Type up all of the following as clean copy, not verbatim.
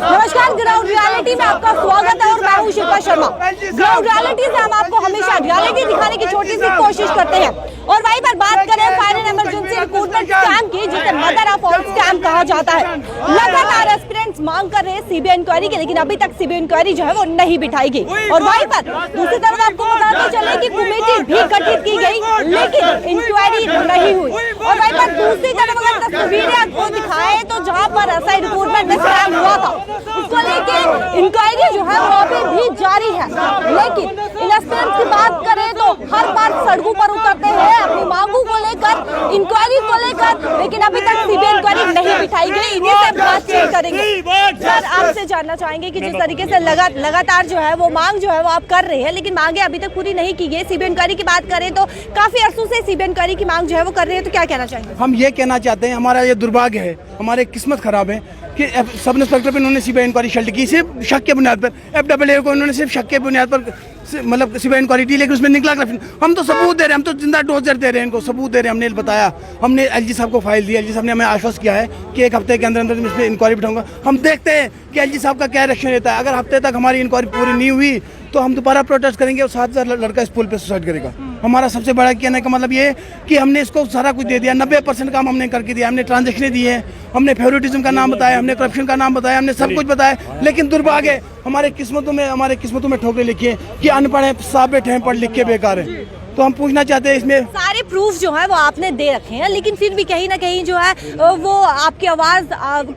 नमस्कार, ground reality में आपका स्वागत है और मैं हूं शिल्पा शर्मा। ग्राउंड रियलिटी से हम आपको हमेशा रियलिटी दिखाने की छोटी सी कोशिश करते हैं और वहीं पर बात करें fire and emergency recruitment scam की, जिसे मदर ऑफ ऑल स्कैम कहा जाता है। लगातार एस्पिरेंट्स मांग कर रहे हैं सीबीआई इंक्वायरी की, लेकिन अभी तक सीबीआई इंक्वायरी जो है वो नहीं बिठाई गई। और वहीं पर दूसरी तरफ आपको बताते चले कि कमेटी भी गठित की गई, लेकिन इंक्वायरी नहीं हुई। और वहीं पर दूसरी तरफ अगर तस्वीरें आपको दिखाएं तो जहां पर ऐसा रिक्रूटमेंट में स्कैम हुआ था, उसको लेके इंक्वायरी जो है वो अभी भी जारी है। लेकिन इन एस्पिरेंट्स की बात करें तो हर बार सड़कों पर उतरते हैं अपनी मांगों को लेकर, इंक्वायरी को लेकर, लेकिन अभी तक सीबीआई इंक्वायरी नहीं बिठाई गई। इन्हीं से बातचीत करेंगे। सर, आपसे जानना चाहेंगे कि जिस तरीके से लगातार जो है वो मांग जो है वो आप कर रहे हैं, लेकिन मांगे अभी तक पूरी नहीं की गई। सीबीआई इंक्वायरी की बात करें तो काफी अरसों से सीबीआई इंक्वायरी की मांग जो है वो कर रहे हैं, तो क्या कहना चाहेंगे? हम ये कहना चाहते हैं, हमारा ये दुर्भाग्य है, हमारी किस्मत खराब है कि सब इंस्पेक्टर पे उन्होंने सीबीआई इंक्वायरी शल्ट की सिर्फ शक के बुनियाद पर। एफडब्ल्यूए को उन्होंने सिर्फ शक के बुनियाद पर मतलब सीबीआई इंक्वायरी की, लेकिन उसमें निकला। हम तो सबूत दे रहे हैं, हम तो जिंदा डोजर दे रहे हैं, इनको सबूत दे रहे हैं। हमने बताया, हमने एलजी साहब को फाइल दी, एलजी साहब ने हमें आश्वस्त किया है कि एक हफ्ते के अंदर अंदर इस पर इंक्वायरी बिठाऊंगा। हम देखते हैं कि एलजी साहब का क्या रिएक्शन रहता है। अगर हफ्ते तक हमारी इंक्वायरी पूरी नहीं हुई तो हम दोबारा प्रोटेस्ट करेंगे और 7,000 लड़का इस पुल पे सुसाइड करेगा। हमारा सबसे बड़ा कहने का मतलब ये है कि हमने इसको सारा कुछ दे दिया, 90% काम हमने करके दिया। हमने ट्रांजेक्शनें दी है, हमने फेवरेटिज्म का नाम बताया, हमने करप्शन का नाम बताया, हमने सब कुछ बताया। लेकिन दुर्भाग्य हमारे किस्मतों में ठोकरें लिखी है कि अनपढ़ है, साबित है, पढ़ लिख के बेकार है। तो हम पूछना चाहते हैं, इसमें सारे प्रूफ जो है वो आपने दे रखे हैं, लेकिन फिर भी कहीं ना कहीं जो है वो आपकी आवाज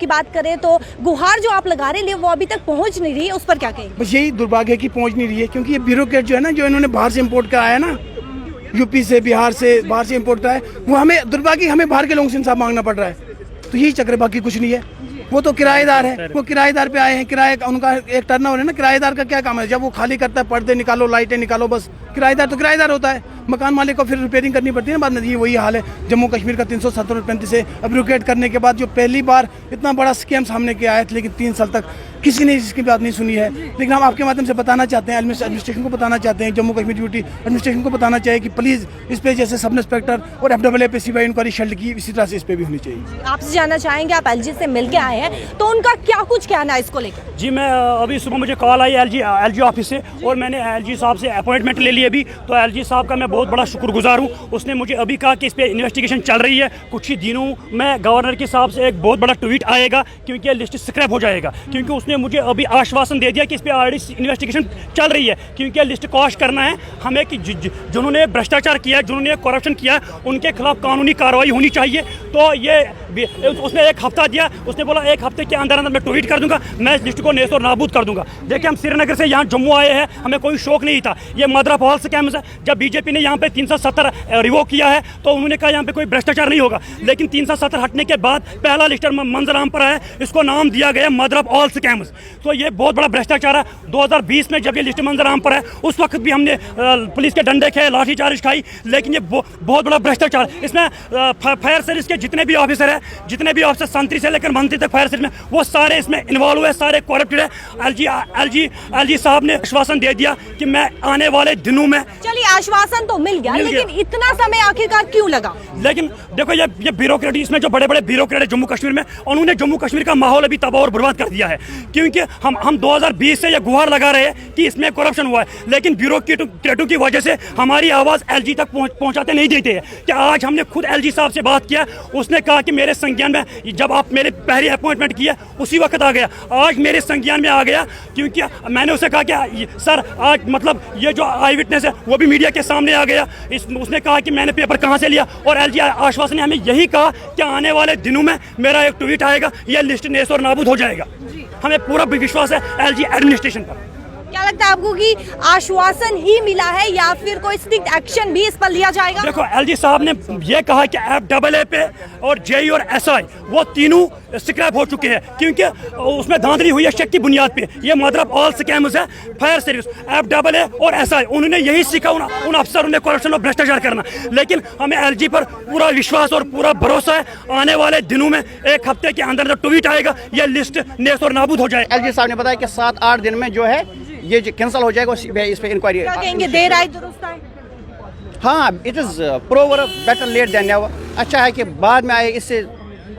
की बात करें तो गुहार जो आप लगा रहे हैं वो अभी तक पहुंच नहीं रही है, उस पर क्या कहें? बस यही दुर्भाग्य की पहुंच नहीं रही है, क्योंकि ये ब्यूरोक्रेट जो है ना, जो इन्होंने बाहर से इम्पोर्ट कराया ना, यूपी से, बिहार से, बाहर से इम्पोर्ट कराया, वो हमें दुर्भाग्य हमें बाहर के लोगों से इंसाफ मांगना पड़ रहा है। तो यही चक्र, बाकी कुछ नहीं है। वो तो किराएदार है, वो किराएदार पे आए हैं, किराए उनका एक टर्नओवर है ना। किराएदार का क्या काम है? जब वो खाली करता है, पर्दे निकालो, लाइटें निकालो, बस। किराएदार तो किराएदार होता है, मकान मालिक को फिर रिपेयरिंग करनी पड़ती है ना बाद में। ये वही हाल है जम्मू कश्मीर का 370-35 से एब्रोगेट करने के बाद, जो पहली बार इतना बड़ा स्कैम सामने के आया था, लेकिन 3 साल तक किसी ने इसकी बात नहीं सुनी है। लेकिन हम आपके माध्यम से बताना चाहते हैं, एडमिनिस्ट्रेशन को बताना चाहते हैं, जम्मू कश्मीर ड्यूटी एडमिनिस्ट्रेशन को बताना चाहिए कि प्लीज़ इस पे जैसे सब इंस्पेक्टर और एफडब्ल्यूए पे सीबीआई इंक्वायरी शल्ट की, इसी तरह से इस पे भी होनी चाहिए। आपसे जानना चाहेंगे, आप एलजी से मिल के आए हैं, तो उनका क्या कुछ कहना है इसको लेकर? जी, मैं अभी सुबह मुझे कॉल आई एलजी ऑफिस से, और मैंने एलजी साहब से अपॉइंटमेंट ले ली अभी। तो एलजी साहब का मैं बहुत बड़ा शुक्रगुजार हूँ। उसने मुझे अभी कहा कि इस पे इन्वेस्टिगेशन चल रही है, कुछ ही दिनों में गवर्नर के साहब से एक बहुत बड़ा ट्वीट आएगा, क्योंकि ये लिस्ट स्क्रैप हो जाएगा। क्योंकि उसने मुझे अभी आश्वासन दे दिया कि इस पे ऑलरेडी इन्वेस्टिगेशन चल रही है, क्योंकि ये लिस्ट कॉश करना है हमें कि जिन्होंने भ्रष्टाचार किया है, जिन्होंने करप्शन किया है, उनके खिलाफ कानूनी कार्रवाई होनी चाहिए। तो ये उसने एक हफ्ता दिया, उसने बोला 1 हफ्ते के अंदर अंदर मैं ट्वीट कर दूंगा, मैं इस लिस्ट को नेस्त और नाबूद कर दूंगा। देखिए, हम श्रीनगर से यहाँ जम्मू आए हैं, हमें कोई शौक नहीं था। ये मदर ऑफ ऑल स्कैम्स है। जब बीजेपी ने यहाँ पे 370 रिवोक किया है तो उन्होंने कहा यहाँ पे कोई भ्रष्टाचार नहीं होगा, लेकिन 370 हटने के बाद पहला लिस्टर मंजर आम पर है, इसको नाम दिया गया मदर ऑफ ऑल स्कैम्स। तो ये बहुत बड़ा भ्रष्टाचार है। 2020 में जब ये लिस्ट मंजर आम पर है, उस वक्त भी हमने पुलिस के डंडे खाए, लाठीचार्ज खाई, लेकिन ये बहुत बड़ा भ्रष्टाचार। इसमें फायर सर्विस के जितने भी ऑफिसर है, जितने भी ऑफिसर संतरी से लेकर मंत्री तक फायर सर्विस में, वो सारे इसमें इन्वॉल्व हुए, सारे करप्टेड है। एलजी साहब ने आश्वासन दे दिया कि मैं आने वाले दिनों में। चलिए, आश्वासन तो मिल गया, लेकिन इतना समय आखिरकार क्यों लगा? लेकिन देखो, ये ब्यूरोक्रेट, इसमें जो बड़े बड़े ब्यूरोक्रेट है जम्मू कश्मीर में, उन्होंने जम्मू कश्मीर का माहौल अभी तबाह और बर्बाद कर दिया है। क्योंकि हम 2020 से ये गुहार लगा रहे हैं कि इसमें करप्शन हुआ है, लेकिन ब्यूरोक्रेटों की वजह से हमारी आवाज़ एलजी तक पहुंचाते नहीं देते हैं। कि आज हमने खुद एलजी साहब से बात किया, उसने कहा कि मेरे संज्ञान में, जब आप मेरे पहली अपॉइंटमेंट किया उसी वक्त आ गया, आज मेरे संज्ञान में आ गया। क्योंकि मैंने उसे कहा कि सर, आज मतलब ये जो आई विटनेस है वो भी मीडिया के सामने आ गया। उसने कहा कि मैंने पेपर कहाँ से लिया, और एलजी आश्वासन ने हमें यही कहा कि आने वाले दिनों में मेरा एक ट्वीट आएगा, यह लिस्ट नेस्त और नाबूद हो जाएगा। हमें पूरा विश्वास है एलजी एडमिनिस्ट्रेशन पर। क्या लगता है आपको कि आश्वासन ही मिला है या फिर कोई स्ट्रिक्ट एक्शन भी इस पर लिया जाएगा? देखो, एलजी साहब ने ये कहा कि एफडब्ल्यूए पे और जेई और एसआई वो तीनों स्क्रैप हो चुके हैं, क्योंकि उसमें धांधली हुई है शक की बुनियाद पे। ये मदर ऑफ ऑल स्कैम्स है। फायर सर्विस, एफडब्ल्यूए और एसआई, उन्होंने यही सीखा उन अफसरों ने करप्शन और भ्रष्टाचार करना। लेकिन हमें एलजी पर पूरा विश्वास और पूरा भरोसा है, आने वाले दिनों में 1 हफ्ते के अंदर ट्वीट आएगा, यह लिस्ट नेस्त और नाबूद हो जाएगा। एलजी साहब ने बताया कि 7-8 दिन में जो है ये कैंसिल हो जाएगा, इस पे इंक्वायरी। क्या कहेंगे, देर आए दुरुस्त आए? हाँ, it is proverb better late than never. अच्छा है कि बाद में आए, इससे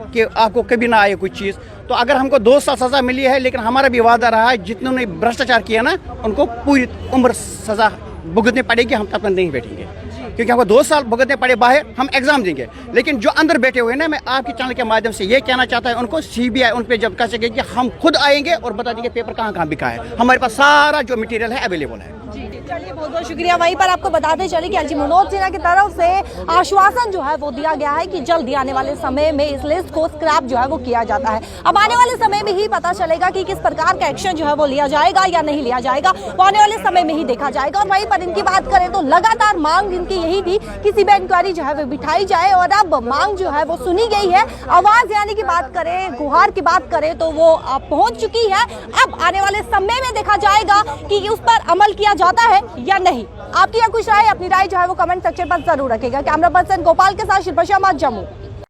कि आपको कभी ना आए कुछ चीज़। तो अगर हमको 2 साल सज़ा मिली है, लेकिन हमारा भी वादा रहा है जितनों भ्रष्टाचार किया ना उनको पूरी उम्र सज़ा भुगतनी पड़ेगी, हम तब तक नहीं बैठेंगे क्योंकि हमको 2 साल भुगतने पड़े बाहर, हम एग्जाम देंगे। लेकिन जो अंदर बैठे हुए ना, मैं आपके चैनल के माध्यम से ये कहना चाहता है उनको, CBI उन पे जब कह सके कि हम खुद आएंगे और बता देंगे पेपर कहाँ कहाँ बिका है, हमारे पास सारा जो मटेरियल है अवेलेबल है। चलिए बहुत बहुत शुक्रिया। वहीं पर आपको बताते चले कि एलजी मनोज सिन्हा की तरफ से आश्वासन जो है वो दिया गया है कि जल्दी आने वाले समय में इस लिस्ट को स्क्रैप जो है वो किया जाता है। अब आने वाले समय में ही पता चलेगा कि किस प्रकार का एक्शन जो है वो लिया जाएगा या नहीं लिया जाएगा, वो आने वाले समय में ही देखा जाएगा। और वहीं पर इनकी बात करें तो लगातार मांग इनकी यही थी कि CBI इंक्वायरी जो है वो बिठाई जाए, और अब मांग जो है वो सुनी गई है। आवाज यानी की बात करें, गुहार की बात करें तो वो पहुंच चुकी है। अब आने वाले समय में देखा जाएगा कि उस पर अमल किया जाता है या नहीं। आपकी या कुछ राय, अपनी राय जो है वो कमेंट सेक्शन पर जरूर रखेगा। कैमरा पर्सन गोपाल के साथ शिल्पा शर्मा, जम्मू।